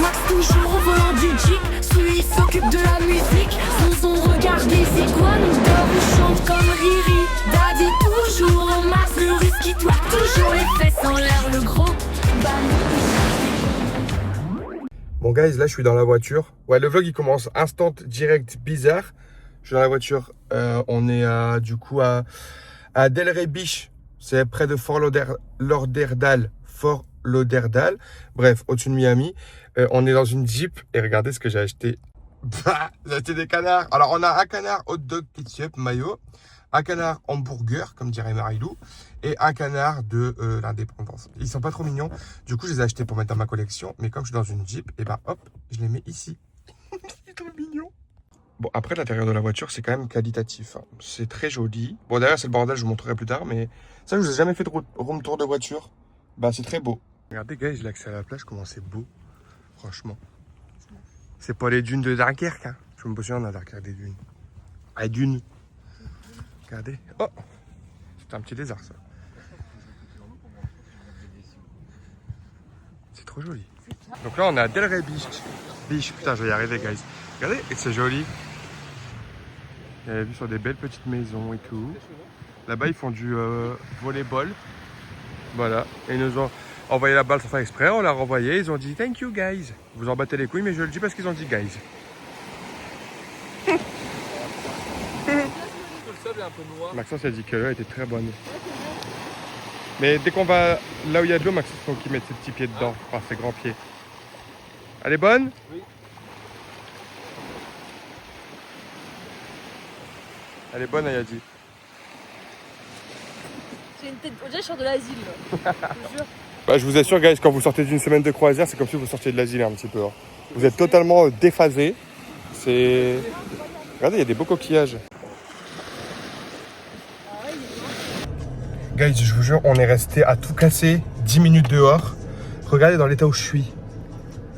Max toujours au volant du Jeep, celui s'occupe de la musique. Son regardez c'est quoi, nous dort ou chante comme Riri. Daddy toujours au max, le russe qui doit toujours les fesses en l'air, le gros Bon guys, là je suis dans la voiture. Ouais, le vlog il commence instant direct bizarre. Je suis dans la voiture. On est du coup à Delray Beach. C'est près de Fort Lauderdale. Fort Lauderdale. Bref, au-dessus de Miami. On est dans une Jeep et regardez ce que j'ai acheté. J'ai acheté des canards. Alors on a un canard hot dog ketchup mayo, un canard hamburger comme dirait Marilou et un canard de l'indépendance. Ils sont pas trop mignons. Du coup je les ai achetés pour mettre dans ma collection. Mais comme je suis dans une Jeep, et ben hop, je les mets ici. C'est trop mignon. Bon, après, l'intérieur de la voiture, c'est quand même qualitatif. Hein. C'est très joli. Bon, derrière, c'est le bordel, je vous montrerai plus tard. Mais ça, je vous ai jamais fait de room tour de voiture. Bah, c'est très beau. Regardez, guys, l'accès à la plage, comment c'est beau. Franchement. C'est pas les dunes de Dunkerque. Hein. Je me souviens, on a Dunkerque des dunes. Ah, dunes. Regardez. Oh, c'est un petit lézard, ça. C'est trop joli. Donc là, on est à Delray Beach. Putain, je vais y arriver, guys. Regardez, c'est joli. Il y a la vue sur des belles petites maisons et tout. Là-bas, ils font du volleyball. Voilà. Et ils nous ont envoyé la balle sans faire exprès. On l'a renvoyée. Ils ont dit thank you, guys. Vous en battez les couilles, mais je le dis parce qu'ils ont dit guys. Maxence a dit que l'eau était très bonne. Mais dès qu'on va là où il y a de l'eau, Maxence, il faut qu'il mette ses petits pieds dedans. Enfin, ses grands pieds. Elle est bonne? Oui. Elle est bonne, elle a dit. J'ai une tête. Déjà, je sors de l'asile. Je te jure. Bah, je vous assure, guys, quand vous sortez d'une semaine de croisière, c'est comme si vous sortiez de l'asile un petit peu. Hein. Vous êtes totalement déphasé. C'est. Regardez, il y a des beaux coquillages. Guys, je vous jure, on est resté à tout casser 10 minutes dehors. Regardez dans l'état où je suis.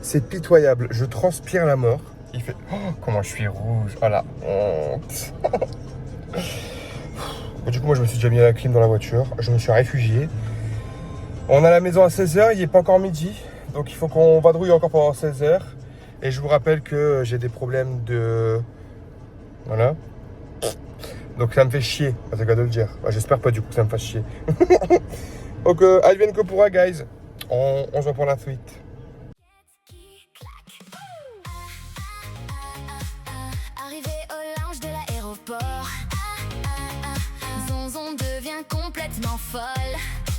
C'est pitoyable. Je transpire la mort. Il fait. Oh, comment je suis rouge. Oh la honte. Bon, du coup, moi, je me suis déjà mis à la clim dans la voiture. Je me suis réfugié. On a la maison à 16h. Il n'est pas encore midi. Donc, il faut qu'on vadrouille encore pendant 16h. Et je vous rappelle que j'ai des problèmes de. Voilà. Donc, ça me fait chier. C'est le cas de le dire. Bah, j'espère pas, du coup, que ça me fasse chier. Donc, advienne que pourra, guys. On se voit pour la suite. Complètement folle.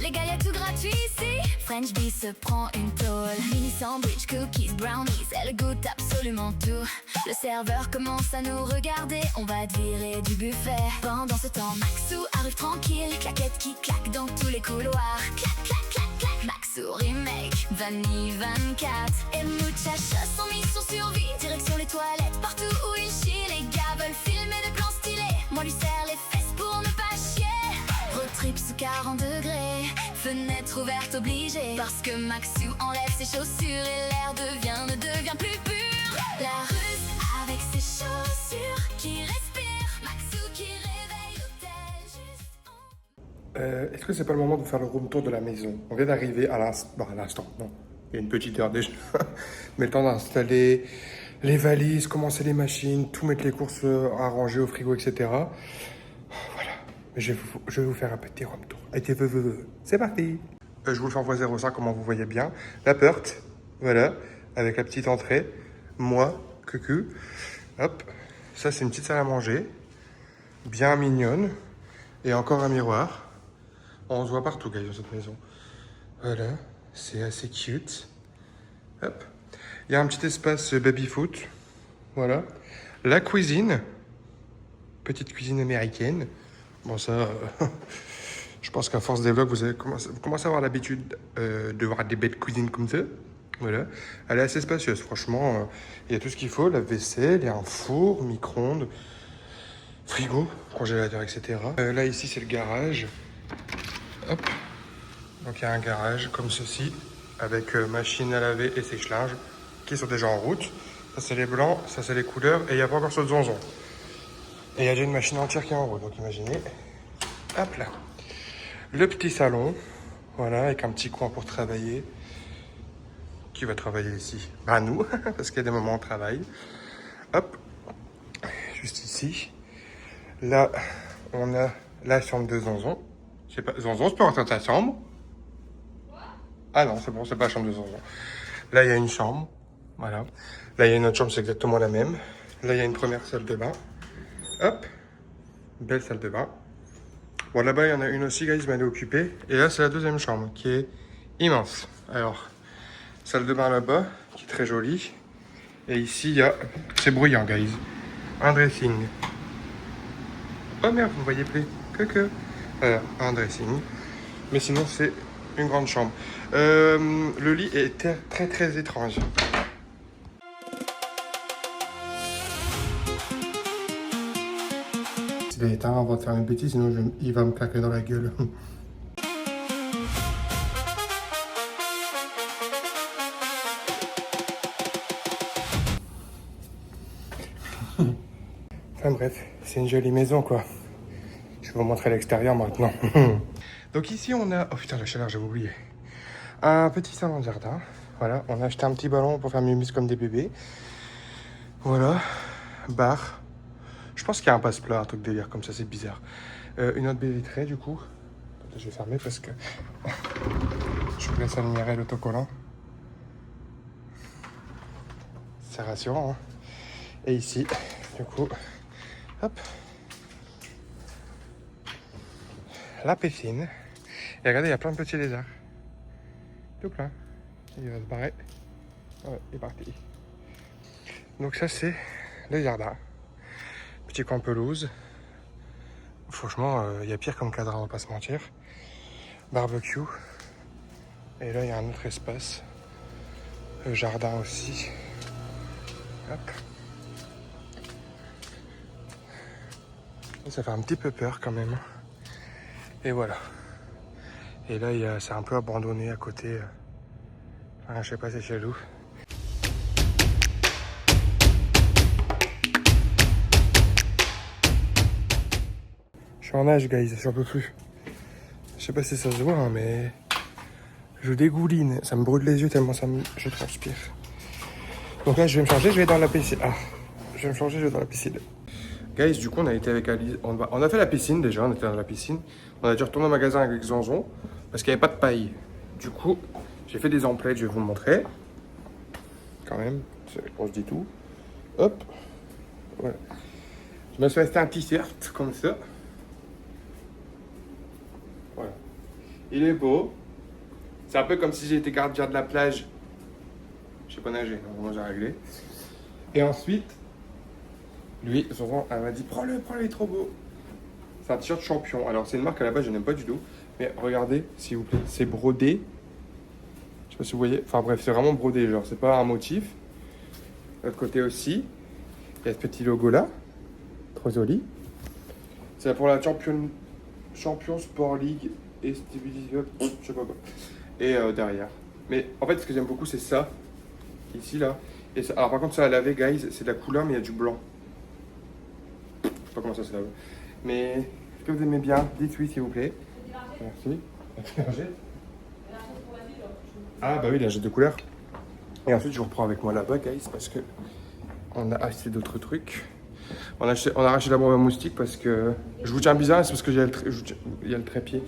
Les gars, y'a tout gratuit ici. French Bee se prend une tôle. Mini sandwich, cookies, brownies. Elle goûte absolument tout. Le serveur commence à nous regarder. On va te virer du buffet. Pendant ce temps, Maxou arrive tranquille. Claquette qui claque dans tous les couloirs. Clac, clac, clac, clac. Maxou remake, Vanille 24. Et Muchachos sont mis sur survie. Direction les toilettes, partout où il chie. Les gars veulent filmer des plans stylés. Moi lui serre les fesses pour ne pas chier. Trip sous 40 degrés, fenêtre ouverte obligée. Parce que Maxou enlève ses chaussures et l'air ne devient plus pur. La russe avec ses chaussures qui respire. Maxou qui réveille l'hôtel juste Est-ce que c'est pas le moment de faire le room tour de la maison? On vient d'arriver à l'instant. Non, il y a une petite heure déjà. Mais le temps d'installer les valises, commencer les machines, tout mettre les courses à ranger au frigo, etc. Je vais vous faire un petit room tour. C'est parti. Je vous le fais en x05, comment vous voyez bien. La porte, voilà, avec la petite entrée. Moi, cucu. Hop, ça c'est une petite salle à manger. Bien mignonne. Et encore un miroir. On se voit partout, guys, dans cette maison. Voilà, c'est assez cute. Hop. Il y a un petit espace baby-foot. Voilà. La cuisine. Petite cuisine américaine. Bon, ça, je pense qu'à force des vlogs, vous commencez à avoir l'habitude de voir des belles cuisines comme ça. Voilà. Elle est assez spacieuse, franchement. Il y a tout ce qu'il faut, la vaisselle, il y a un four, micro-ondes, frigo, congélateur, etc. Là, ici, c'est le garage. Hop. Donc, il y a un garage comme ceci, avec machine à laver et sèche-linge, qui sont déjà en route. Ça, c'est les blancs, ça, c'est les couleurs, et il n'y a pas encore ce de zonzon. Et il y a déjà une machine entière qui est en route, donc imaginez. Hop là. Le petit salon, voilà, avec un petit coin pour travailler. Qui va travailler ici? Bah nous, parce qu'il y a des moments où on travaille. Hop, juste ici. Là, on a la chambre de Zonzon. Je sais pas, Zonzon, je peux rentrer dans ta chambre? Ah non, c'est bon, c'est pas la chambre de Zonzon. Là, il y a une chambre. Voilà. Là, il y a une autre chambre, c'est exactement la même. Là, il y a une première salle de bain. Hop, belle salle de bain. Bon, là-bas, il y en a une aussi, guys, mais elle est occupée. Et là, c'est la deuxième chambre, qui est immense. Alors, salle de bain là-bas, qui est très jolie. Et ici, il y a... C'est bruyant, guys. Un dressing. Oh merde, vous ne voyez plus. Que. Voilà, un dressing. Mais sinon, c'est une grande chambre. Le lit est très, très étrange. Il est éteint avant de faire une bêtise, sinon il va me claquer dans la gueule. Enfin bref, c'est une jolie maison quoi. Je vais vous montrer l'extérieur maintenant. Donc ici on a... Oh putain la chaleur, j'avais oublié. Un petit salon de jardin. Voilà, on a acheté un petit ballon pour faire mimus comme des bébés. Voilà, bar. Je pense qu'il y a un passe-plat, un truc délire comme ça, c'est bizarre. Une autre baie vitrée du coup. Je vais fermer parce que je vous laisse admirer l'autocollant. C'est rassurant. Hein. Et ici, du coup, hop, la piscine. Et regardez, il y a plein de petits lézards. Tout plein. Il va se barrer. Ouais, il est parti. Donc ça, c'est le jardin. Petit coin pelouse. Franchement, il y a pire comme cadre, on va pas se mentir. Barbecue. Et là, il y a un autre espace. Le jardin aussi. Hop. Ça fait un petit peu peur quand même. Et voilà. Et là, c'est un peu abandonné à côté. Enfin, je sais pas, c'est chelou. Je suis en nage, guys, j'en peux plus. Je sais pas si ça se voit, hein, mais je dégouline. Ça me brûle les yeux tellement je transpire. Donc là, je vais me changer, je vais dans la piscine. Ah, je vais me changer, je vais dans la piscine. Guys, du coup, on a été avec Alice. On a fait la piscine déjà, on était dans la piscine. On a dû retourner au magasin avec Zonzon parce qu'il n'y avait pas de paille. Du coup, j'ai fait des emplettes, je vais vous le montrer. Quand même, on se dit tout. Hop, voilà. Je me suis resté un t-shirt comme ça. Voilà. Il est beau. C'est un peu comme si j'étais gardien de la plage. Je sais pas nager, normalement j'ai réglé. Et ensuite, lui, souvent, elle m'a dit prends-le, il est trop beau. C'est un t-shirt champion. Alors c'est une marque à la base, je n'aime pas du tout. Mais regardez, s'il vous plaît, c'est brodé. Je sais pas si vous voyez. Enfin bref, c'est vraiment brodé, genre c'est pas un motif. De l'autre côté aussi, il y a ce petit logo là. Trop joli. C'est pour la Champion Sport League et je sais pas quoi. Et derrière. Mais en fait, ce que j'aime beaucoup, c'est ça. Ici, là. Et ça, alors par contre, ça à laver, guys, c'est de la couleur, mais il y a du blanc. Je sais pas comment ça se lave. Mais est-ce que vous aimez bien? Dites oui, s'il vous plaît. Merci. Ah bah oui, la jette de couleur. Et ensuite, je vous reprends avec moi là-bas, guys, parce que on a acheté d'autres trucs. On a arraché la bombe à moustique parce que je vous tiens bizarre, c'est parce que il y a le trépied.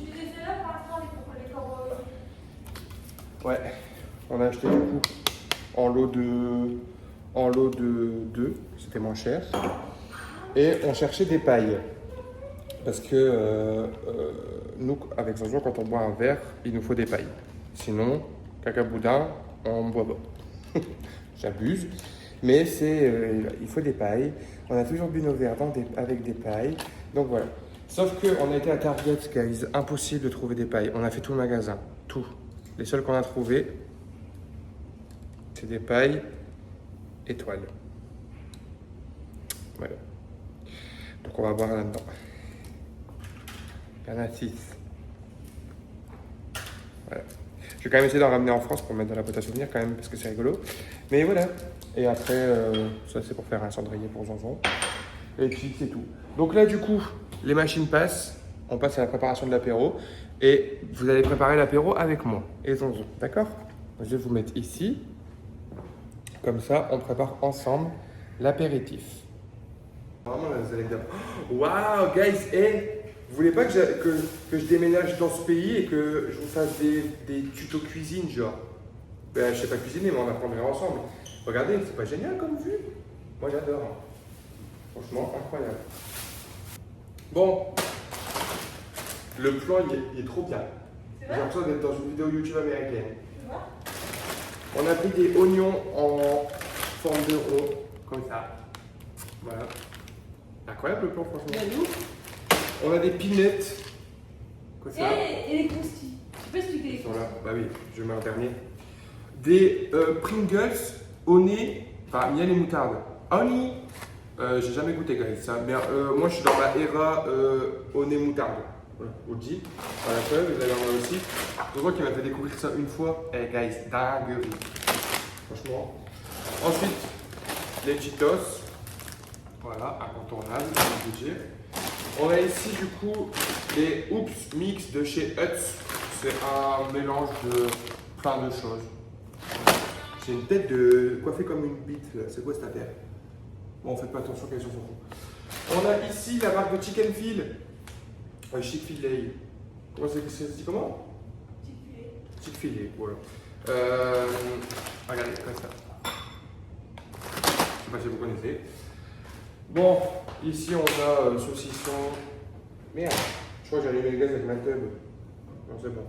Ouais, on a acheté du coup en lot de 2, c'était moins cher. Et on cherchait des pailles. Parce que nous, avec Zonzon, quand on boit un verre, il nous faut des pailles. Sinon, caca boudin, on ne boit pas. J'abuse. Mais il faut des pailles. On a toujours bu nos verres avec des pailles. Donc voilà. Sauf qu'on a été à Target, guys. Impossible de trouver des pailles. On a fait tout le magasin. Tout. Les seuls qu'on a trouvés, c'est des pailles étoiles. Voilà. Donc on va voir là-dedans. Il y en a 6. Voilà. Je vais quand même essayer d'en ramener en France pour mettre dans la boîte à souvenirs quand même parce que c'est rigolo. Mais voilà. Et après, ça c'est pour faire un cendrier pour Zonzon. Et puis c'est tout. Donc là du coup, les machines passent. On passe à la préparation de l'apéro. Et vous allez préparer l'apéro avec moi et Zonzon. D'accord? Je vais vous mettre ici. Comme ça, on prépare ensemble l'apéritif. Vraiment, là, vous allez me dire, waouh, guys, vous voulez pas que je déménage dans ce pays et que je vous fasse des tutos cuisine, genre? Ben, je sais pas cuisiner, mais on apprendrait ensemble. Regardez, c'est pas génial comme vue? Moi, j'adore. Hein. Franchement, incroyable. Bon, le plan, il est trop bien. J'ai l'impression d'être dans une vidéo YouTube américaine. On a pris des oignons en forme de rond, comme ça. Voilà. Incroyable le plan, franchement. On a des peanuts. Quoi ça? Et les croustilles. Tu peux expliquer les croustilles? Bah oui, je mets en dernier. Des Pringles au nez, enfin miel et moutarde. Honey, j'ai jamais goûté, guys, ça. Mais moi, je suis dans la era au nez moutarde. Voilà, OG. Voilà, vous allez en voir aussi. C'est moi qui m'a fait découvrir ça une fois. Guys, dinguerie. Franchement. Ensuite, les Cheetos. Voilà, incontournable, le budget. On a ici du coup les Oops Mix de chez Utz. C'est un mélange de plein de choses. J'ai une tête de coiffée comme une bite là. C'est quoi cette affaire? Bon, faites pas attention qu'elles sont fous. On a ici la marque de Chicken Fil. Chick-fil-A. Comment ça se dit comment? Chick-fil-A, voilà. Regardez, comme ça. Je sais pas si vous connaissez. Bon, ici on a saucisson. Merde, je crois que j'ai allumé le gaz avec ma tub. Non, c'est bon.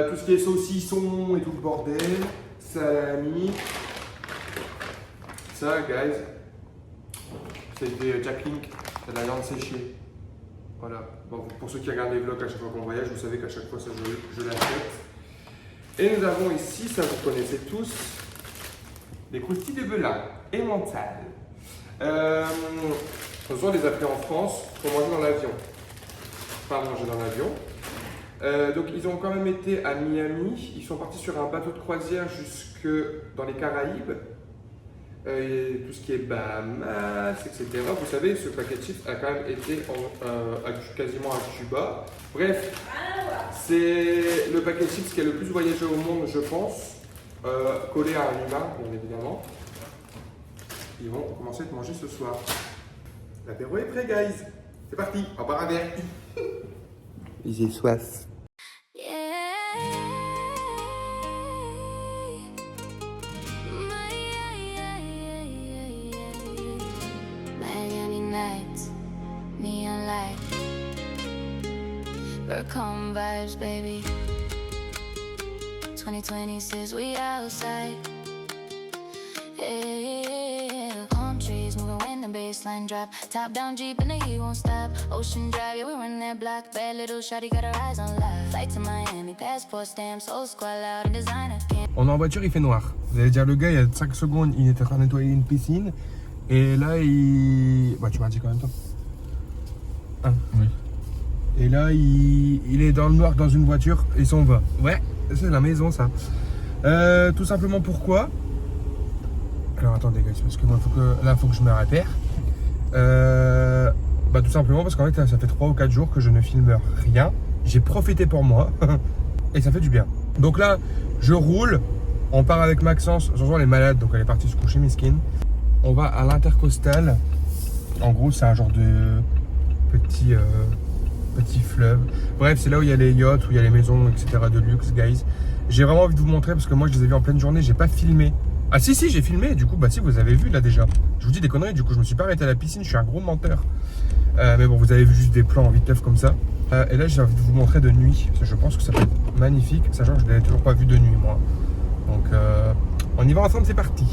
Tout ce qui est saucisson et tout le bordel. Salami. Ça, guys, c'est des Jack Link, c'est de la viande séchée. Voilà. Bon, pour ceux qui regardent les vlogs à chaque fois qu'on voyage, vous savez qu'à chaque fois ça je l'achète. Et nous avons ici, ça vous connaissez tous, des croustilles de belin emmental. Ce sont des appelés en France pour manger dans l'avion. Pas manger dans l'avion. Donc ils ont quand même été à Miami. Ils sont partis sur un bateau de croisière jusque dans les Caraïbes. Tout ce qui est Bahamas, etc. Vous savez, ce paquet de chips a quand même été quasiment à Cuba. Bref, c'est le paquet de chips qui a le plus voyagé au monde, je pense, collé à un humain, bien évidemment. Ils vont commencer à manger ce soir. L'apéro est prêt, guys. C'est parti, on part un verre. J'ai soif. Neon light, Burcom vibes, baby. 2020 says we outside. Yeah, palm trees moving when the baseline drop. Top down Jeep and the heat won't stop. Ocean Drive, yeah, we run that block. Bad little shawty got her eyes on life. Flight to Miami, passport stamps, old squad out and designer. On est en voiture, il fait noir. Vous allez dire, le gars, il y a 5 secondes, il était en train de nettoyer une piscine. Et là, il... Bah, tu m'as dit quand même toi. Hein? Oui. Et là, il est dans le noir dans une voiture et s'en va. Ouais, c'est la maison, ça. Tout simplement pourquoi? Alors, attendez, guys, parce que moi, il faut que je me repère. Bah, tout simplement parce qu'en fait, ça fait 3 ou 4 jours que je ne filme rien. J'ai profité pour moi et ça fait du bien. Donc là, je roule. On part avec Maxence. Jean-Jean, elle est malade, donc elle est partie se coucher, miskin. On va à l'Intercoastal. En gros, c'est un genre de petit fleuve. Bref, c'est là où il y a les yachts, où il y a les maisons, etc. de luxe, guys. J'ai vraiment envie de vous montrer parce que moi, je les ai vus en pleine journée. J'ai pas filmé. Ah si, j'ai filmé. Du coup, bah si, vous avez vu là déjà. Je vous dis des conneries. Du coup, je me suis pas arrêté à la piscine. Je suis un gros menteur. Mais bon, vous avez vu juste des plans en vite-teuf comme ça. Et là, j'ai envie de vous montrer de nuit. Parce que je pense que ça peut être magnifique. Sachant que je ne l'avais toujours pas vu de nuit, moi. Donc, on y va ensemble. C'est parti.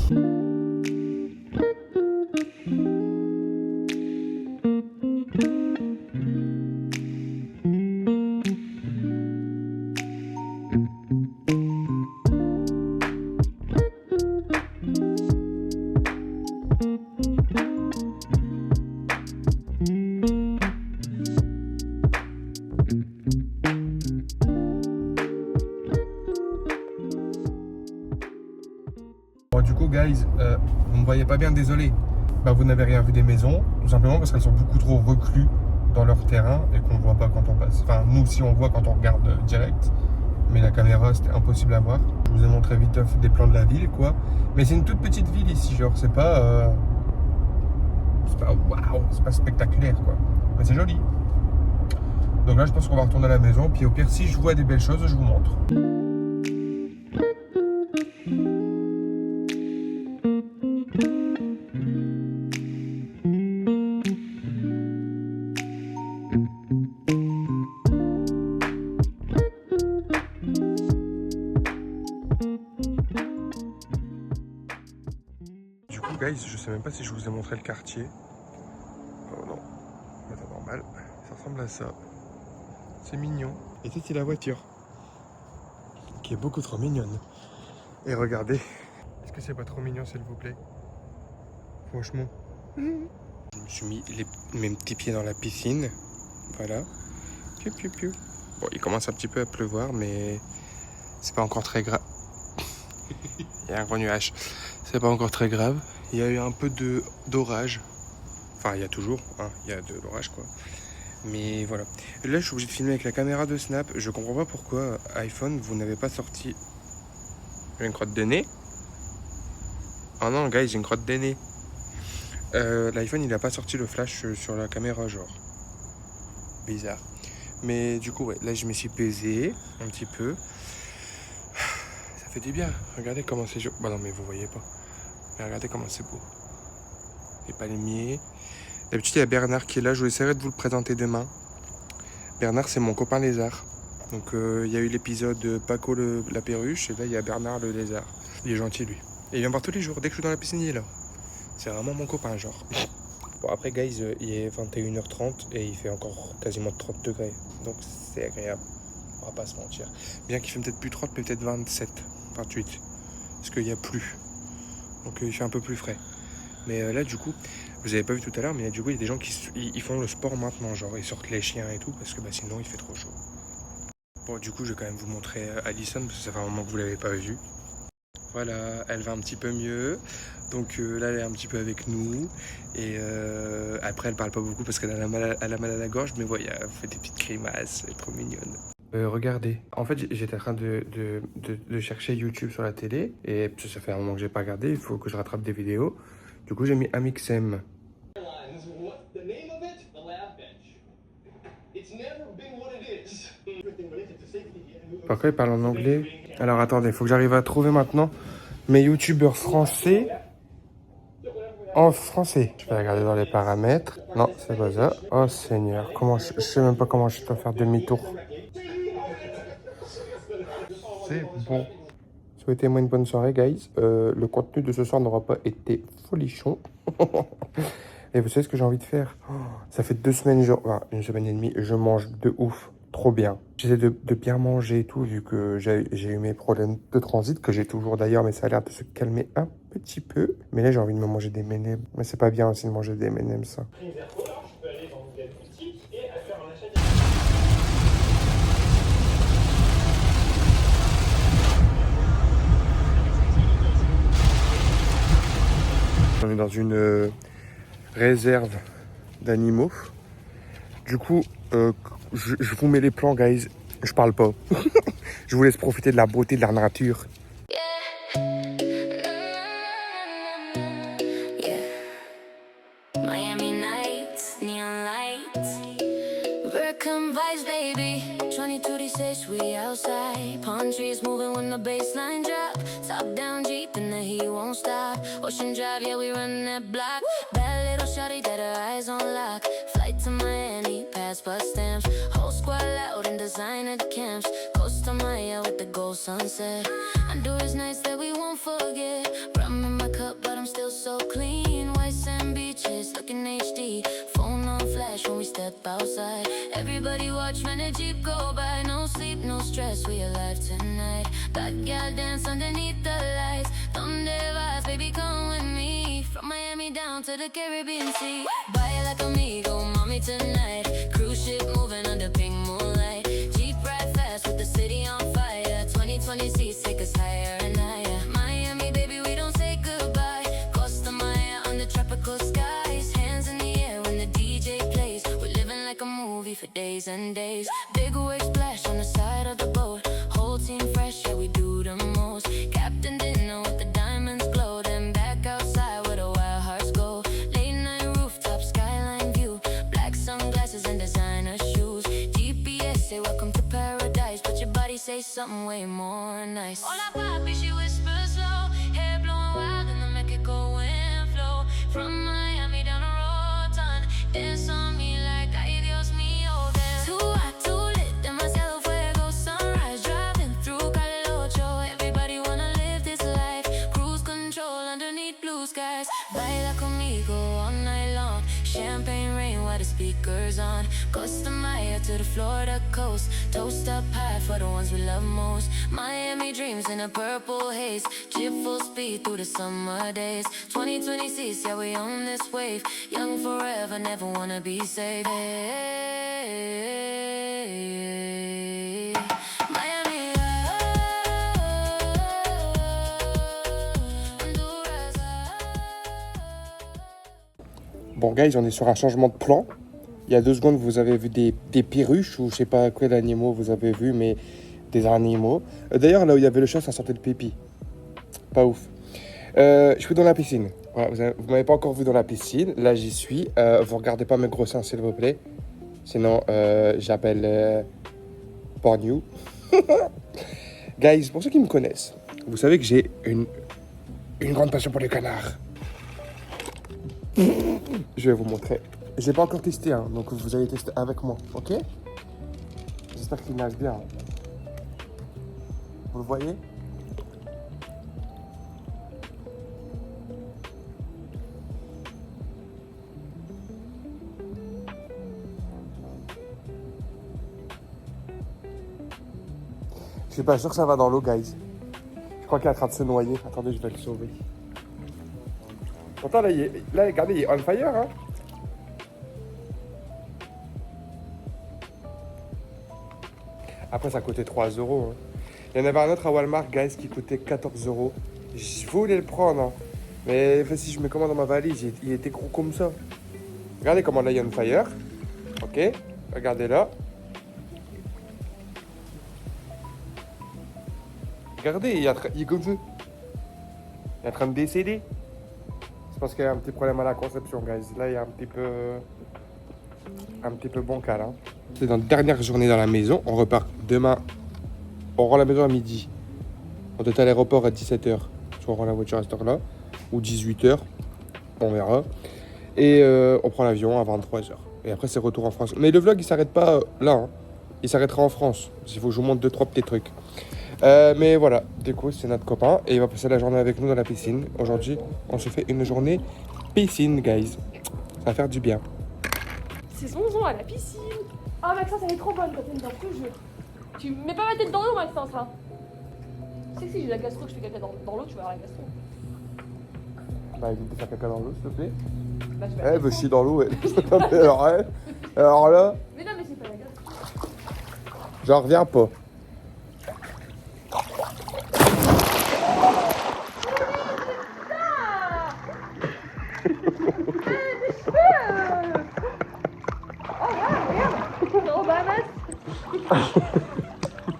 Bon, du coup, guys, vous ne me voyez pas bien, désolé. Bah, vous n'avez rien vu des maisons, tout simplement parce qu'elles sont beaucoup trop reclues dans leur terrain et qu'on ne voit pas quand on passe. Enfin, nous, si on voit quand on regarde direct. mais la caméra c'était impossible à voir. Je vous ai montré vite des plans de la ville quoi. Mais c'est une toute petite ville ici, genre c'est pas waouh, c'est pas spectaculaire quoi. Mais c'est joli. Donc là je pense qu'on va retourner à la maison, puis au pire si je vois des belles choses, je vous montre. Du coup guys, je sais même pas si je vous ai montré le quartier. Oh non, c'est normal, ça ressemble à ça. C'est mignon. Et ça c'est la voiture, qui est beaucoup trop mignonne. Et regardez, est-ce que c'est pas trop mignon s'il vous plaît? Franchement. Je me suis mis mes petits pieds dans la piscine. Voilà. Piu, piu, piu. Bon, il commence un petit peu à pleuvoir, mais c'est pas encore très grave. Il y a un gros nuage. C'est pas encore très grave. Il y a eu un peu d'orage. Enfin, il y a toujours, hein, il y a de l'orage quoi. Mais voilà. Là, je suis obligé de filmer avec la caméra de Snap. Je comprends pas pourquoi iPhone, vous n'avez pas sorti. J'ai une crotte de nez. Oh non, guys, j'ai une crotte de nez. L'iPhone, il n'a pas sorti le flash sur la caméra, genre. Bizarre. Mais du coup, ouais, là, je me suis pesé un petit peu. Ça fait du bien. Regardez comment c'est joli. Bah non, mais vous voyez pas. Mais regardez comment c'est beau. Les palmiers. D'habitude, il y a Bernard qui est là. Je vais essayer de vous le présenter demain. Bernard, c'est mon copain lézard. Donc, il y a eu l'épisode Paco la perruche. Et là, il y a Bernard le lézard. Il est gentil, lui. Et il vient voir tous les jours. Dès que je suis dans la piscine, il est là. C'est vraiment mon copain, genre. Bon, après, guys, il est 21h30 et il fait encore quasiment 30 degrés. Donc, c'est agréable. On va pas se mentir. Bien qu'il fait peut-être plus 30, mais peut-être 27, 28. Parce qu'il n'y a plus. Donc, il fait un peu plus frais. Mais là, du coup, vous avez pas vu tout à l'heure, mais du coup, il y a des gens qui ils font le sport maintenant. Genre, ils sortent les chiens et tout, parce que sinon, il fait trop chaud. Bon, du coup, je vais quand même vous montrer Alison, parce que ça fait un moment que vous l'avez pas vue. Voilà, elle va un petit peu mieux. Donc là, elle est un petit peu avec nous. Et après, elle parle pas beaucoup parce qu'elle a mal à la gorge. Mais voilà, elle fait des petites grimaces. Elle est trop mignonne. Regardez, en fait, j'étais en train de chercher YouTube sur la télé. Et ça fait un moment que j'ai pas regardé. Il faut que je rattrape des vidéos. Du coup, j'ai mis Amixem. Pourquoi il parle en anglais? Alors attendez, il faut que j'arrive à trouver maintenant mes youtubeurs français en français. Je vais regarder dans les paramètres. Non, c'est pas ça. Oh Seigneur, comment je sais même pas comment je dois faire demi-tour. C'est bon. Souhaitez-moi une bonne soirée, guys. Le contenu de ce soir n'aura pas été folichon. Et vous savez ce que j'ai envie de faire? Ça fait 2 semaines, enfin, 1 semaine et demie, je mange de ouf. Trop bien. J'essaie de bien manger et tout, vu que j'ai eu mes problèmes de transit, que j'ai toujours d'ailleurs, mais ça a l'air de se calmer un petit peu. Mais là, j'ai envie de me manger des M&M's. Mais c'est pas bien aussi de manger des M&M's, ça. On est dans une réserve d'animaux. Du coup, je vous mets les plans, guys. Je parle pas. Je vous laisse profiter de la beauté de la nature. Miami nights, neon lights, Berkham vibes, baby. 22:36, we outside. Palm trees moving when the bassline drop. Top down Jeep and the heat won't stop. Ocean Drive, yeah, we run that block. Bad little shawty got her eyes on lock. Flight to Miami, passport stamps. Whole squad loud and designer camps. Costa Maya with the gold sunset. I do it's nights that we won't forget. Rum in my cup, but I'm still so clean. White sand beaches, looking HD. Phone on flash when we step outside. Everybody watch when the Jeep go by. No sleep, no stress, we alive tonight. Got gal dance underneath the lights. Donde vas, baby, come with me. From Miami down to the Caribbean Sea. Buy it like amigo, mommy tonight. Cruise ship moving under pink moonlight. Jeep ride fast with the city on fire. 2020 seats take us higher and higher. Miami, baby, we don't say goodbye. Costa Maya under tropical skies. Hands in the air when the DJ plays. We're living like a movie for days and days. Big wave splash on the side of the boat. Whole team something way more nice. Hola papi, she whispers slow, hair blowing wild in the Mexico wind flow. From Miami down the road, ton, dance on me like ay Dios mío. Then too hot, too lit, demasiado fuego, sunrise driving through Calle Ocho. Everybody wanna live this life, cruise control underneath blue skies. Baila conmigo all night long, champagne rain while the speakers on. Costa Maya to the Florida coast, toast up high for the ones we love most. Miami dreams in a purple haze, chip full speed through the summer days. 2026, yeah, we on this wave, young forever, never wanna be safe. Hey, Miami, Honduras. Bon, guys, on est sur un changement de plan. Il y a 2 secondes, vous avez vu des perruches ou je sais pas quel animaux vous avez vu, mais des animaux. D'ailleurs, là où il y avait le chat, ça sortait de pipi. Pas ouf. Je suis dans la piscine. Voilà, vous m'avez pas encore vu dans la piscine. Là, j'y suis. Vous regardez pas mes gros seins, s'il vous plaît. Sinon, j'appelle Porn You. Guys, pour ceux qui me connaissent, vous savez que j'ai une grande passion pour les canards. Je vais vous montrer. J'ai pas encore testé, hein, donc vous allez tester avec moi, ok? J'espère qu'il nage bien. Vous le voyez? Je suis pas sûr que ça va dans l'eau, guys. Je crois qu'il est en train de se noyer. Attendez, je vais le sauver. Pourtant, là, regardez, il est on fire, hein? Après, ça coûtait 3 €. Hein. Il y en avait un autre à Walmart, guys, qui coûtait 14 €. Je voulais le prendre, hein. Mais si je mets comment dans ma valise, il était gros comme ça. Regardez comment là, il y a on fire. Ok, regardez là. Regardez, il est comme ça. Il est en train de décéder. C'est parce qu'il y a un petit problème à la conception, guys. Là, il y a un petit peu bancal, hein. C'est notre dernière journée dans la maison. On repart demain. On rend la maison à midi. On doit être à l'aéroport à 17 h. Soit on rend la voiture à cette heure-là. Ou 18 h. On verra. Et on prend l'avion à 23 h. Et après, c'est retour en France. Mais le vlog, il s'arrête pas là. Hein. Il s'arrêtera en France. Il faut que je vous montre 2-3 petits trucs. Mais voilà. Du coup, c'est notre copain. Et il va passer la journée avec nous dans la piscine. Aujourd'hui, on se fait une journée piscine, guys. Ça va faire du bien. C'est zonzon à la piscine. Ah Maxence, elle est trop bonne quand elle est dans le jeu. Tu mets pas ma tête dans l'eau, Maxence, là. Tu sais que si j'ai la gastro, que je fais caca dans l'eau, tu vas avoir la gastro. Bah, évite de faire caca dans l'eau, s'il te plaît. Bah, je vais Elle veut chier dans l'eau, elle. alors là, Mais non, mais c'est pas la gastro. j'en reviens pas.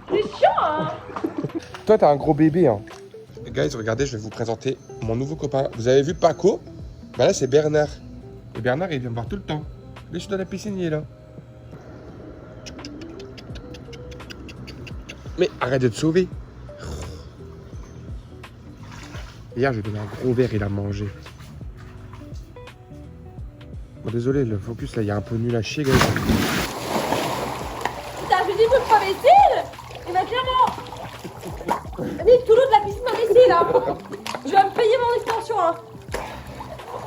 C'est chiant, hein. Toi, t'as un gros bébé, hein. Guys, regardez, je vais vous présenter mon nouveau copain. Vous avez vu Paco? Bah là, c'est Bernard. Et Bernard, il vient me voir tout le temps. Là, je suis dans la piscine, il est là. Mais arrête de te sauver. Hier, j'ai donné un gros verre, il a mangé. Bon, désolé, le focus, là, il y a un peu nul à chier, guys. Putain, je dis, vous êtes pas vaisselle. Et bah, clairement. Allez, tout l'eau de la piscine à vaisselle, là. Je vais me payer mon extension, hein.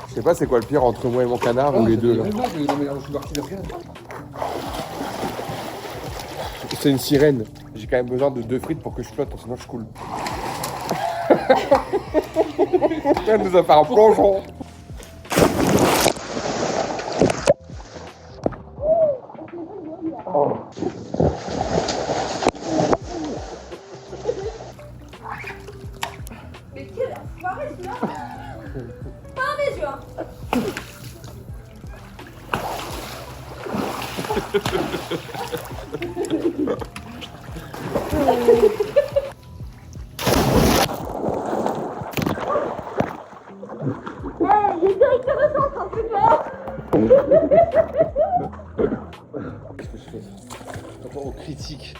Je sais pas c'est quoi le pire entre moi et mon canard ou les deux, là. C'est une sirène. J'ai quand même besoin de 2 frites pour que je flotte, sinon je coule. Elle nous a fait un plongeon. Oh. Mais quelle soirée, celui-là. Pas mes yeux, hein. Le directeur de centre, en plus, là. Qu'est-ce que je fais? Attends, on critique.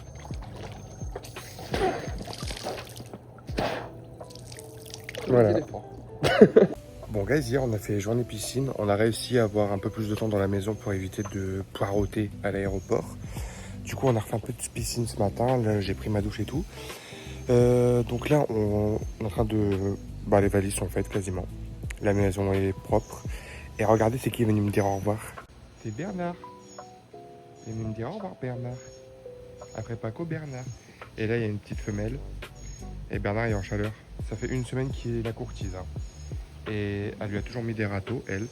Voilà. téléphone. Bon guys, hier on a fait journée piscine, on a réussi à avoir un peu plus de temps dans la maison pour éviter de poireauter à l'aéroport. Du coup on a refait un peu de piscine ce matin, là j'ai pris ma douche et tout. Donc là on est en train de... Bah les valises sont faites quasiment, la maison est propre. Et regardez c'est qui est venu me dire au revoir. C'est Bernard. Il est venu me dire au revoir Bernard. Après Paco, Bernard. Et là il y a une petite femelle. Et Bernard est en chaleur. Ça fait une semaine qu'il est la courtise. Hein. Et elle lui a toujours mis des râteaux, elle.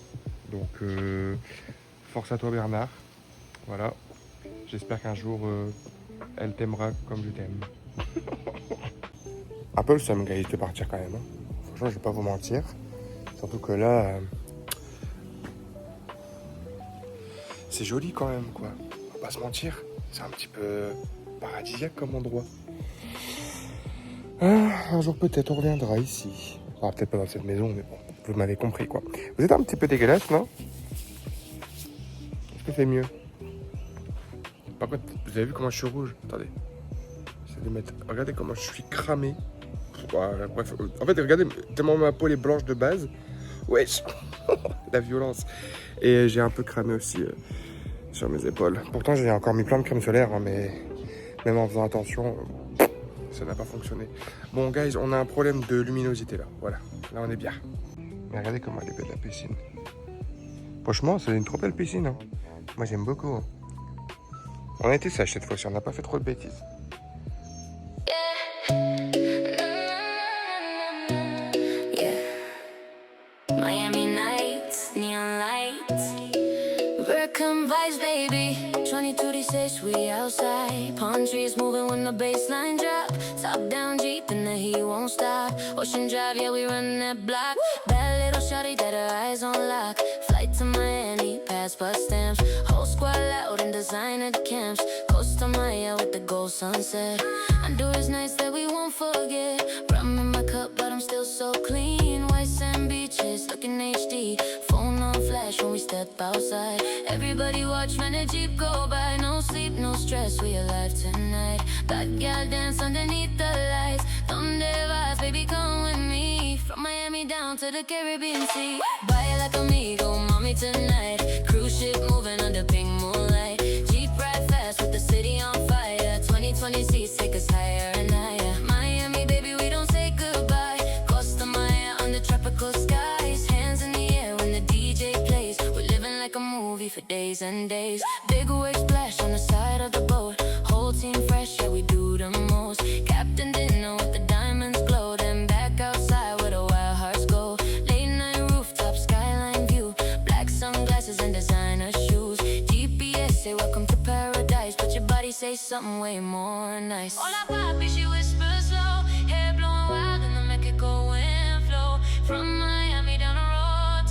Donc, force à toi Bernard. Voilà. J'espère qu'un jour, elle t'aimera comme je t'aime. Un peu le seum, guys, de partir quand même. Hein. Franchement, je vais pas vous mentir. Surtout que là, c'est joli quand même, quoi. On va pas se mentir. C'est un petit peu paradisiaque comme endroit. Ah, un jour peut-être on reviendra ici. Enfin, peut-être pas dans cette maison, mais bon, vous m'avez compris quoi. Vous êtes un petit peu dégueulasse, non? Est-ce que c'est mieux? Par contre, vous avez vu comment je suis rouge? Attendez. J'essaie de mettre... Regardez comment je suis cramé. Voilà, bref. En fait, regardez, tellement ma peau est blanche de base. Wesh. La violence. Et j'ai un peu cramé aussi sur mes épaules. Pourtant, j'ai encore mis plein de crème solaire, hein, mais même en faisant attention... Ça n'a pas fonctionné. Bon, guys, on a un problème de luminosité là. Voilà, là on est bien. Mais regardez comment elle est belle la piscine. Franchement, c'est une trop belle piscine. Hein. Moi, j'aime beaucoup. Hein. On a été sage cette fois-ci, on n'a pas fait trop de bêtises. Miami nights, neon lights, Berkham vibes, baby. 2026, we outside. Palm trees moving when the baseline drop. Top down Jeep and the heat won't stop. Ocean Drive, yeah, we run that block. Bad little shawty that her eyes on lock. Flight to Miami, passport stamps. Whole squad loud and designer camps. Costa Maya with the gold sunset. I do his nights that we won't forget. Rum in my cup, but I'm still so clean. White sand beaches, looking HD. Phone on flash when we step outside. Everybody watch when the Jeep go by. No sleep, no stress, we alive tonight. That gal dance underneath the lights. Donde vas, baby, come with me. From Miami down to the Caribbean Sea. Buy like amigo, mommy tonight. Cruise ship moving under pink moonlight. Jeep ride fast with the city on fire. 2020 seats take us higher and higher. Miami, baby, we don't say goodbye. Costa Maya under tropical skies. Hands in the air when the DJ plays. We're living like a movie for days and days. Big wave splash on the side of the boat. Whole team fresh, yeah, we do the most. Captain dinner with the diamonds glow. Then back outside where the wild hearts go. Late night rooftop, skyline view. Black sunglasses and designer shoes. GPS say welcome to paradise, but your body say something way more nice. Hola papi, she whispers slow. Hair blowing wild in the Mexico wind flow. From Miami down the road,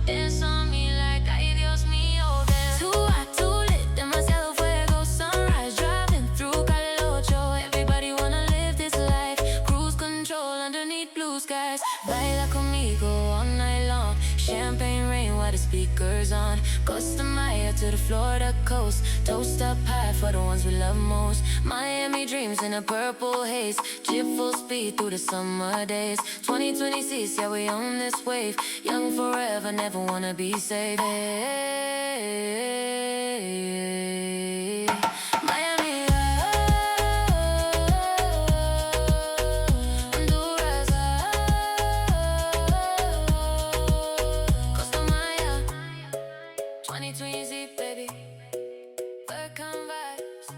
dance on me like ay Dios mío. Too hot, too lit, demasiado fuego. Sunrise driving through Calle Ocho. Everybody wanna live this life. Cruise control underneath blue skies. Baila conmigo all night long. Champagne rain while the speakers on. Costa Maya to the Florida coast. Toast up high for the ones we love most. Miami dreams in a purple haze. Jeep full speed through the summer days. 2026, yeah, we own this wave. Young forever, never wanna be safe. Hey, Miami, Honduras, Costa Maya, 2020, baby. Berkham vibes,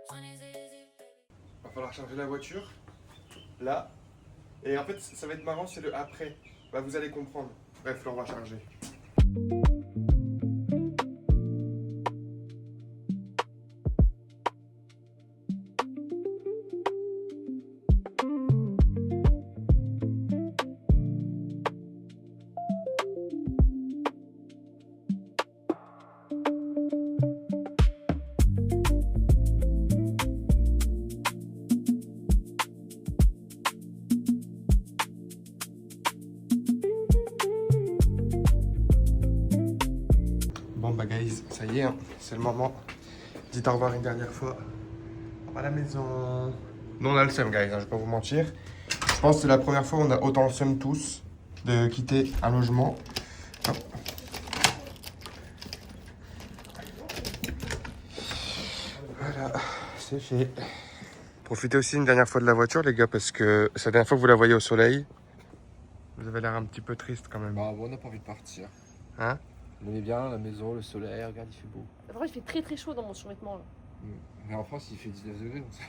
2020. Va falloir charger la voiture. Là. Et en fait, ça va être marrant, c'est le après. Bah, vous allez comprendre. Bref, là, on va charger. Bon bah guys, ça y est, hein, c'est le moment. Dites au revoir une dernière fois. On va à la maison. Nous on a le seum guys, hein, je vais pas vous mentir. pense que c'est la première fois où on a autant le seum tous de quitter un logement. Hop. Voilà, c'est fait. Profitez aussi une dernière fois de la voiture, les gars, parce que c'est la dernière fois que vous la voyez au soleil. Vous avez l'air un petit peu triste quand même. Bah, bon, on n'a pas envie de partir. Hein? On aimait bien la maison, le soleil, regarde, il fait beau. Après, il fait très très chaud dans mon survêtement là. Mais en France, il fait 19 degrés, on sait.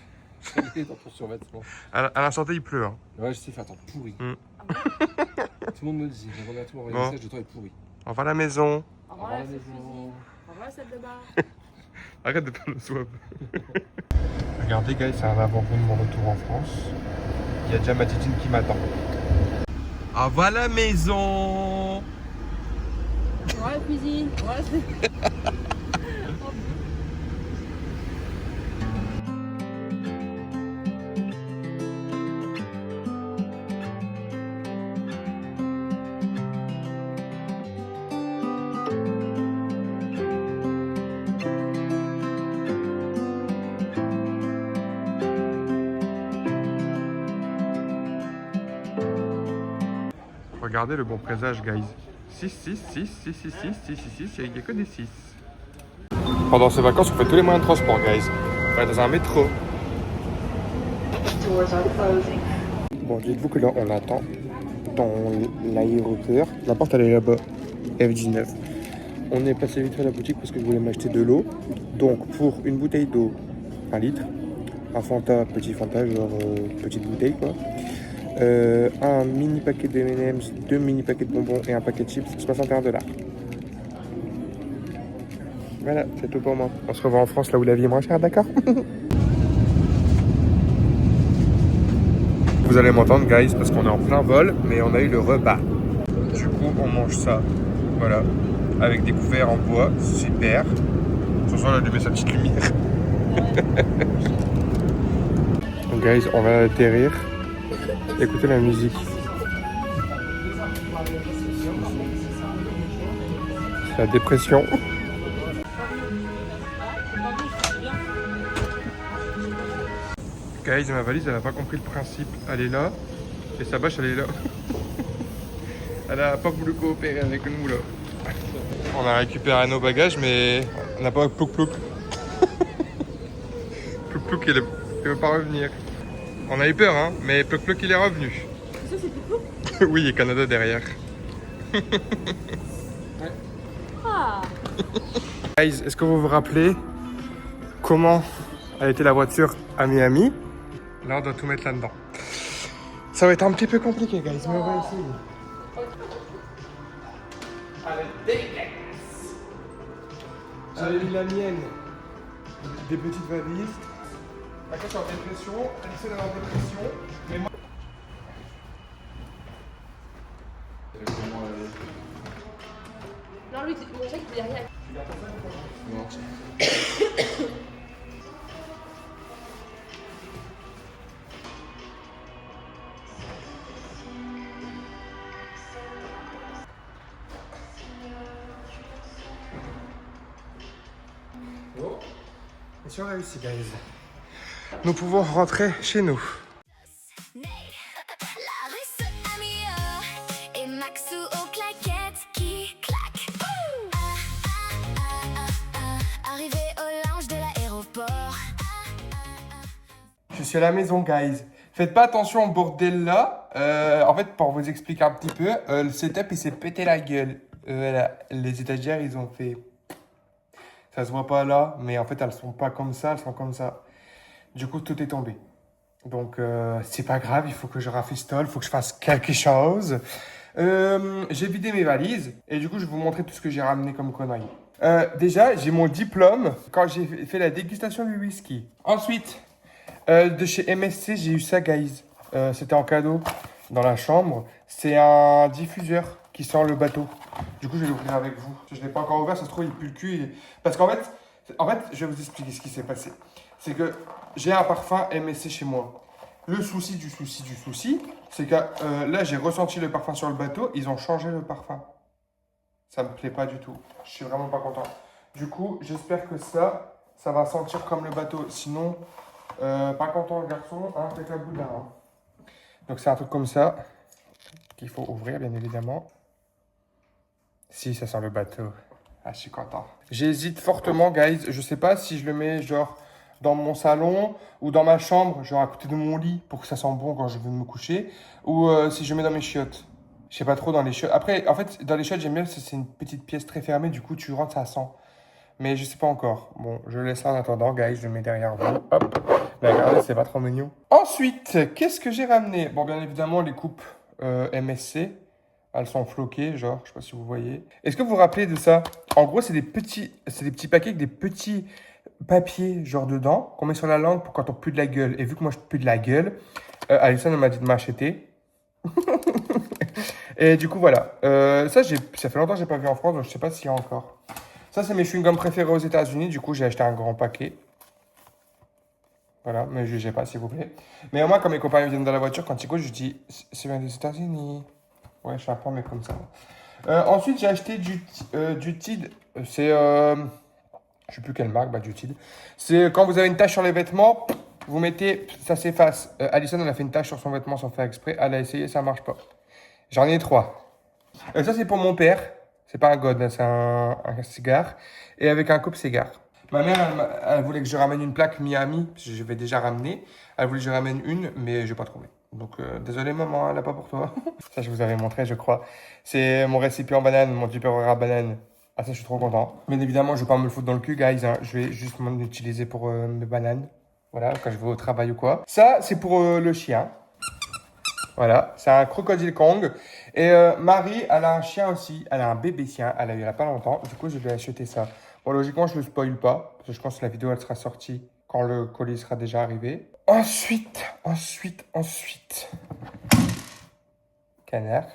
Il est dans ton survêtement. À l'instant T, il pleut. Hein. Ouais, je sais, fais attends, pourri. Mm. Tout le monde me le dit, j'aimerais bien tout m'envoyer un message de toi est pourri. Au revoir la maison. Au Au revoir la maison. Au revoir, celle de bar. Arrête de pas me swap. Regardez, guys, c'est un avant-goût de mon retour en France. Il y a déjà ma titine qui m'attend. Au revoir la maison. Ouais, cuisine. Ouais, Regardez le bon présage, guys. 6, 6, 6, 6, 6, 6, 6, 6, 6, il n'y a que des 6. Pendant ces vacances, on fait tous les moyens de transport, guys. On va dans un métro. Bon, dites-vous que là, on attend dans l'aéroport. La porte, elle est là-bas, F19. On est passé vite fait à la boutique parce que je voulais m'acheter de l'eau. Donc, pour une bouteille d'eau, 1 litre, un Fanta, petit Fanta, genre petite bouteille, quoi. Un mini paquet de M&M's, 2 mini paquets de bonbons et un paquet de chips, 61$. Voilà, c'est tout pour moi. On se revoit en France, là où la vie est moins chère, d'accord? Vous allez m'entendre, guys, parce qu'on est en plein vol, mais on a eu le repas. Du coup, on mange ça, voilà, avec des couverts en bois, super. Ce soir, on a allumé sa petite lumière. Donc, guys, on va atterrir. Écoutez la musique. C'est la dépression. Guys, ma valise, elle a pas compris le principe. Elle est là, et sa bâche, elle est là. Elle a pas voulu coopérer avec nous, là. On a récupéré nos bagages, mais on n'a pas plouc plouc. Plouc plouc, il veut pas revenir. On a eu peur, hein, mais plouc plouc, il est revenu. ça, c'est plus cool. Oui, et Canada derrière. Ah. Guys, est-ce que vous vous rappelez comment a été la voiture à Miami? Là, on doit tout mettre là-dedans. Ça va être un petit peu compliqué, guys, mais on va essayer. J'avais mis la mienne, des petites valises. Ma je suis en dépression, elle essaie d'avoir en dépression, mais moi... Non, lui, mon sac, il est rien. Non. Bon, mission réussie, guys. Nous pouvons rentrer chez nous. La russe Amia et Maxou aux claquettes qui claquent. Arrivé au lounge de l'aéroport. Je suis à la maison, guys. Faites pas attention au bordel là. En fait, pour vous expliquer un petit peu, le setup il s'est pété la gueule. Voilà. Les étagères, ils ont fait. Ça se voit pas là, mais en fait, elles sont pas comme ça, elles sont comme ça. Du coup, tout est tombé. Donc, c'est pas grave, il faut que je rafistole, il faut que je fasse quelque chose. J'ai vidé mes valises et du coup, je vais vous montrer tout ce que j'ai ramené comme conneries. Déjà, j'ai mon diplôme quand j'ai fait la dégustation du whisky. Ensuite, de chez MSC, j'ai eu ça, guys. C'était en cadeau dans la chambre. C'est un diffuseur qui sort le bateau. Du coup, je vais l'ouvrir avec vous. Je ne l'ai pas encore ouvert, ça se trouve, il pue le cul. Parce qu'en fait, je vais vous expliquer ce qui s'est passé. C'est que j'ai un parfum MSC chez moi. Le souci du souci, c'est que là, j'ai ressenti le parfum sur le bateau. Ils ont changé le parfum. Ça me plaît pas du tout. Je suis vraiment pas content. Du coup, j'espère que ça va sentir comme le bateau. Sinon, pas content le garçon, hein, faites la boule là. Hein. Donc c'est un truc comme ça qu'il faut ouvrir, bien évidemment. Si, ça sent le bateau. Ah, je suis content. J'hésite fortement, guys. Je sais pas si je le mets, genre, dans mon salon ou dans ma chambre, genre à côté de mon lit, pour que ça sente bon quand je vais me coucher. Ou si je le mets dans mes chiottes. Je sais pas trop dans les chiottes. Après, en fait, dans les chiottes, j'aime bien, c'est une petite pièce très fermée. Du coup, tu rentres, ça sent. Mais je sais pas encore. Bon, je laisse ça en attendant, guys. Je le mets derrière vous. Hop. Mais regardez, c'est pas trop mignon. Ensuite, qu'est-ce que j'ai ramené? Bon, bien évidemment, les coupes MSC. Elles sont floquées, genre, je sais pas si vous voyez. Est-ce que vous vous rappelez de ça? En gros, c'est des petits paquets avec des petits papiers, genre, dedans, qu'on met sur la langue pour quand on pue de la gueule. Et vu que moi, je pue de la gueule, Alison, elle m'a dit de m'acheter. Et du coup, voilà. Ça fait longtemps que j'ai pas vu en France, donc je sais pas s'il y a encore. Ça, c'est mes chewing-gums préférés aux États-Unis. Du coup, j'ai acheté un grand paquet. Voilà, ne jugez pas, s'il vous plaît. Mais au moins, quand mes copains viennent dans la voiture, quand ils courent, je dis, c'est bien des États-Unis. Ouais, je suis un peu mais comme ça. Ensuite, j'ai acheté du Tide. C'est, je sais plus quelle marque, du Tide. C'est quand vous avez une tache sur les vêtements, vous mettez, ça s'efface. Alison, elle a fait une tache sur son vêtement sans faire exprès. Elle a essayé, ça marche pas. J'en ai 3. Ça, c'est pour mon père. C'est pas un god, c'est un cigare. Et avec un coupe-cigare. Ma mère, elle voulait que je ramène une plaque Miami, parce que je vais déjà ramener. Elle voulait que je ramène une, mais je n'ai pas trouvé. Donc, désolé maman, elle n'a pas pour toi. Ça, je vous avais montré, je crois. C'est mon récipient banane, mon tupperware à banane. Ah, ça, je suis trop content. Bien évidemment, je ne vais pas me le foutre dans le cul, guys. Hein. Je vais juste m'en utiliser pour mes bananes. Voilà, quand je vais au travail ou quoi. Ça, c'est pour le chien. Voilà, c'est un crocodile Kong. Et Marie, elle a un chien aussi. Elle a un bébé chien. Elle a eu il n'y a pas longtemps. Du coup, je lui ai acheté ça. Bon, logiquement, je ne le spoil pas. Parce que je pense que la vidéo, elle sera sortie quand le colis sera déjà arrivé. Ensuite. Canard.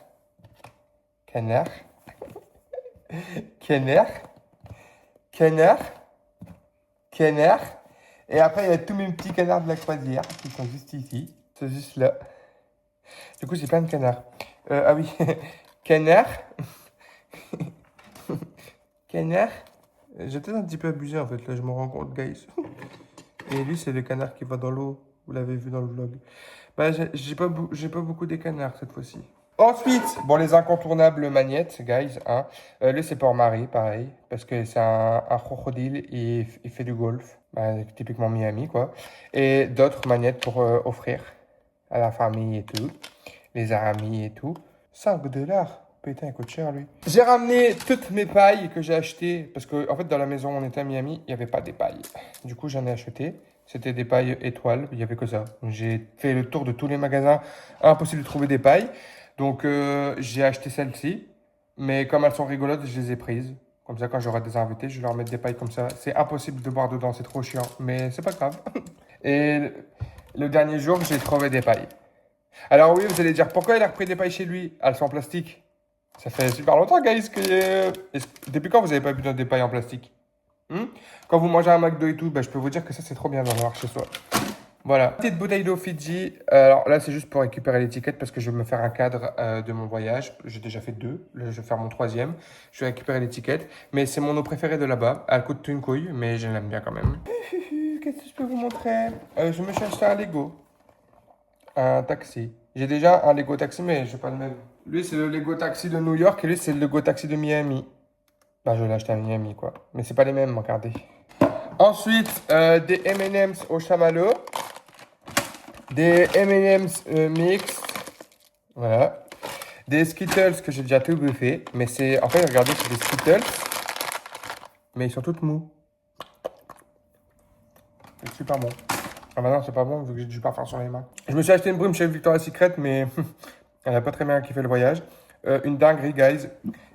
Et après, il y a tous mes petits canards de la croisière qui sont juste ici. C'est juste là. Du coup, j'ai plein de canards. Ah oui. Canard. Canard. J'ai peut-être un petit peu abusé en fait, là, je me rends compte, guys. Et lui, c'est le canard qui va dans l'eau. Vous l'avez vu dans le vlog. Bah, j'ai pas beaucoup des canards cette fois-ci. Ensuite, bon, les incontournables magnettes, guys. Hein. Lui, c'est pour Marie, pareil. Parce que c'est un crocodile et il fait du golf. Bah, typiquement Miami, quoi. Et d'autres magnettes pour offrir à la famille et tout. Les amis et tout. 5 $. Putain, il coûte cher, lui. J'ai ramené toutes mes pailles que j'ai achetées. Parce que, en fait, dans la maison où on était à Miami, il n'y avait pas des pailles. Du coup, j'en ai acheté. C'était des pailles étoiles. Il n'y avait que ça. J'ai fait le tour de tous les magasins. Impossible de trouver des pailles. Donc, j'ai acheté celles-ci. Mais comme elles sont rigolotes, je les ai prises. Comme ça, quand j'aurai des invités, je vais leur mettre des pailles comme ça. C'est impossible de boire dedans. C'est trop chiant. Mais c'est pas grave. Et le dernier jour, j'ai trouvé des pailles. Alors oui, vous allez dire, pourquoi il a repris des pailles chez lui? Elles sont en plastique. Ça fait super longtemps, guys, que... Depuis quand vous n'avez pas bu dans des pailles en plastique? Quand vous mangez un McDo et tout, bah, je peux vous dire que ça, c'est trop bien d'en avoir chez soi. Voilà. Petite bouteille d'eau Fidji. Alors là, c'est juste pour récupérer l'étiquette parce que je vais me faire un cadre de mon voyage. J'ai déjà fait 2. Là, je vais faire mon 3e. Je vais récupérer l'étiquette. Mais c'est mon eau préférée de là-bas. Elle coûte une couille, mais je l'aime bien quand même. Qu'est-ce que je peux vous montrer? Je me suis acheté un Lego. Un taxi. J'ai déjà un Lego taxi, mais je n'ai pas le même. Lui, c'est le Lego taxi de New York et lui, c'est le Lego taxi de Miami. Bah, je l'ai acheté à Miami, quoi. Mais c'est pas les mêmes, regardez. Ensuite, des M&M's au chamallow. Des M&M's mixtes. Voilà. Des Skittles que j'ai déjà tout bouffé. Mais c'est... En fait, regardez, c'est des Skittles. Mais ils sont tous mous. C'est super bon. Ah bah non, c'est pas bon vu que j'ai du parfum sur les mains. Je me suis acheté une brume chez Victoria's Secret, mais elle n'a pas très bien kiffé le voyage. Une dinguerie, guys.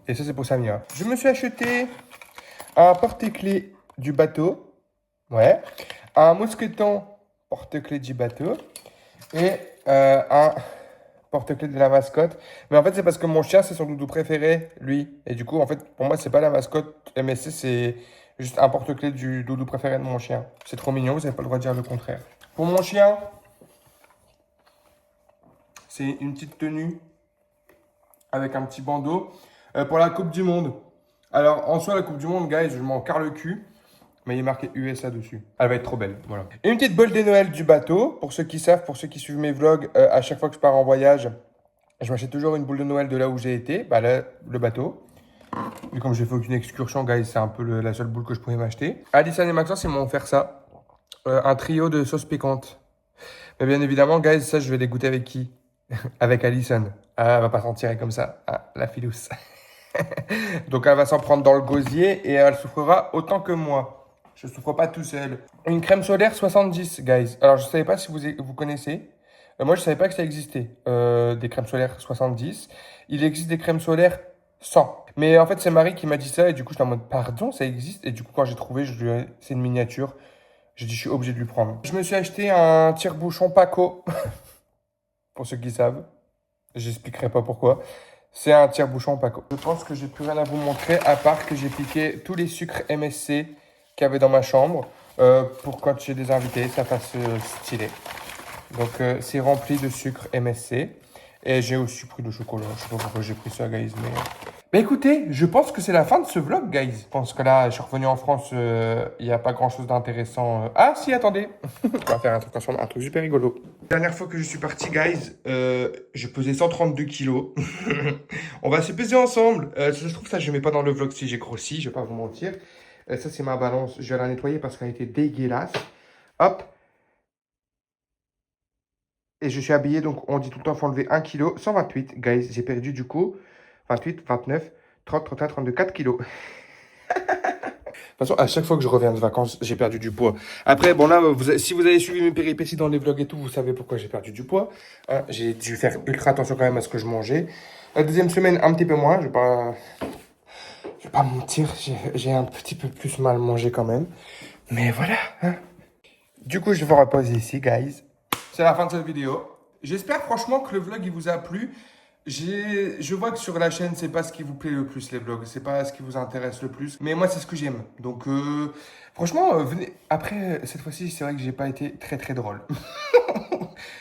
Et ça, c'est pour Samia. Je me suis acheté un porte-clés du bateau. Ouais. Un mousqueton porte-clés du bateau. Et un porte-clés de la mascotte. Mais en fait, c'est parce que mon chien, c'est son doudou préféré, lui. Et du coup, en fait, pour moi, c'est pas la mascotte MSC, c'est... juste un porte-clés du doudou préféré de mon chien. C'est trop mignon, vous n'avez pas le droit de dire le contraire. Pour mon chien, c'est une petite tenue avec un petit bandeau pour la Coupe du Monde. Alors, en soi, la Coupe du Monde, guys, je m'en carre le cul. Mais il est marqué USA dessus. Elle va être trop belle, voilà. Et une petite bolle de Noël du bateau. Pour ceux qui savent, pour ceux qui suivent mes vlogs, à chaque fois que je pars en voyage, je m'achète toujours une boule de Noël de là où j'ai été. Bah là, le bateau. Et comme j'ai fait aucune excursion, guys, c'est un peu la seule boule que je pouvais m'acheter. Addison et Maxence, ils m'ont offert ça. Un trio de sauce piquante. Mais bien évidemment, guys, ça, je vais les goûter avec qui? Avec Addison. Ah, elle va pas s'en tirer comme ça. Ah, la filousse. Donc, elle va s'en prendre dans le gosier et elle souffrira autant que moi. Je ne souffre pas tout seul. Une crème solaire 70, guys. Alors, je ne savais pas si vous connaissez. Moi, je ne savais pas que ça existait. Des crèmes solaires 70. Il existe des crèmes solaires 100. Mais en fait, c'est Marie qui m'a dit ça. Et du coup, j'étais en mode, pardon, ça existe. Et du coup, quand j'ai trouvé, c'est une miniature. J'ai dit, je suis obligé de lui prendre. Je me suis acheté un tire-bouchon Paco. Pour ceux qui savent. J'expliquerai pas pourquoi. C'est un tire-bouchon Paco. Je pense que j'ai plus rien à vous montrer, à part que j'ai piqué tous les sucres MSC qu'il y avait dans ma chambre. Pour quand j'ai des invités, ça fasse stylé. Donc, c'est rempli de sucre MSC. Et j'ai aussi pris le chocolat. Je sais pas pourquoi j'ai pris ça, guys, mais... Bah écoutez, je pense que c'est la fin de ce vlog, guys. Je pense que là, je suis revenu en France, il n'y a pas grand-chose d'intéressant. Ah si, attendez. On va faire un truc ensemble, un truc super rigolo. La dernière fois que je suis parti, guys, je pesais 132 kilos. On va se peser ensemble. Je trouve ça, je ne mets pas dans le vlog si j'ai grossi, je vais pas vous mentir. Ça, c'est ma balance. Je vais la nettoyer parce qu'elle était dégueulasse. Hop. Et je suis habillé, donc on dit tout le temps, il faut enlever 1 kg. 128, guys. J'ai perdu du coup 28, 29, 30, 31, 32, 4 kilos. De toute façon, à chaque fois que je reviens de vacances, j'ai perdu du poids. Après, bon là, si vous avez suivi mes péripéties dans les vlogs et tout, vous savez pourquoi j'ai perdu du poids. Hein, j'ai dû faire ultra attention quand même à ce que je mangeais. La deuxième semaine, un petit peu moins. Je vais pas mentir, j'ai un petit peu plus mal mangé quand même. Mais voilà. Hein. Du coup, je vais vous reposer ici, guys. C'est la fin de cette vidéo. J'espère franchement que le vlog il vous a plu. Je vois que sur la chaîne, c'est pas ce qui vous plaît le plus, les vlogs. C'est pas ce qui vous intéresse le plus. Mais moi, c'est ce que j'aime. Donc, franchement, venez. Après, cette fois-ci, c'est vrai que j'ai pas été très, très drôle.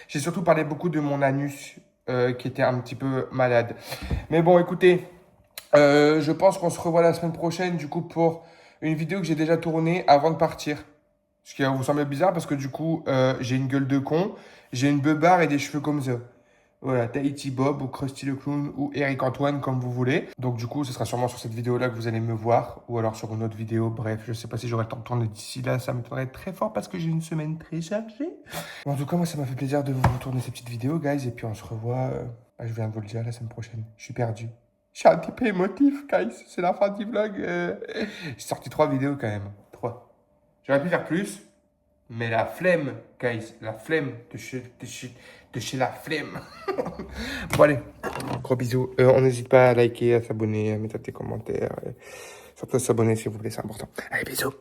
J'ai surtout parlé beaucoup de mon anus qui était un petit peu malade. Mais bon, écoutez, je pense qu'on se revoit la semaine prochaine, du coup, pour une vidéo que j'ai déjà tournée avant de partir. Ce qui va vous sembler bizarre parce que du coup, j'ai une gueule de con, j'ai une beubare et des cheveux comme ça. Voilà, Tahiti Bob ou Krusty le Clown ou Eric Antoine comme vous voulez. Donc du coup, ce sera sûrement sur cette vidéo-là que vous allez me voir ou alors sur une autre vidéo. Bref, je sais pas si j'aurai le temps de tourner d'ici là, ça m'étonnerait très fort parce que j'ai une semaine très chargée. En tout cas, moi, ça m'a fait plaisir de vous tourner ces petites vidéos, guys. Et puis on se revoit, je viens de vous le dire, la semaine prochaine. Je suis perdu. Je suis un petit peu émotif, guys. C'est la fin du vlog. J'ai sorti 3 vidéos quand même. 3. J'aurais pu faire plus, mais la flemme, guys, la flemme de chez la flemme. Bon allez, gros bisous. On n'hésite pas à liker, à s'abonner, à mettre des commentaires. Surtout à s'abonner si vous voulez, c'est important. Allez, bisous.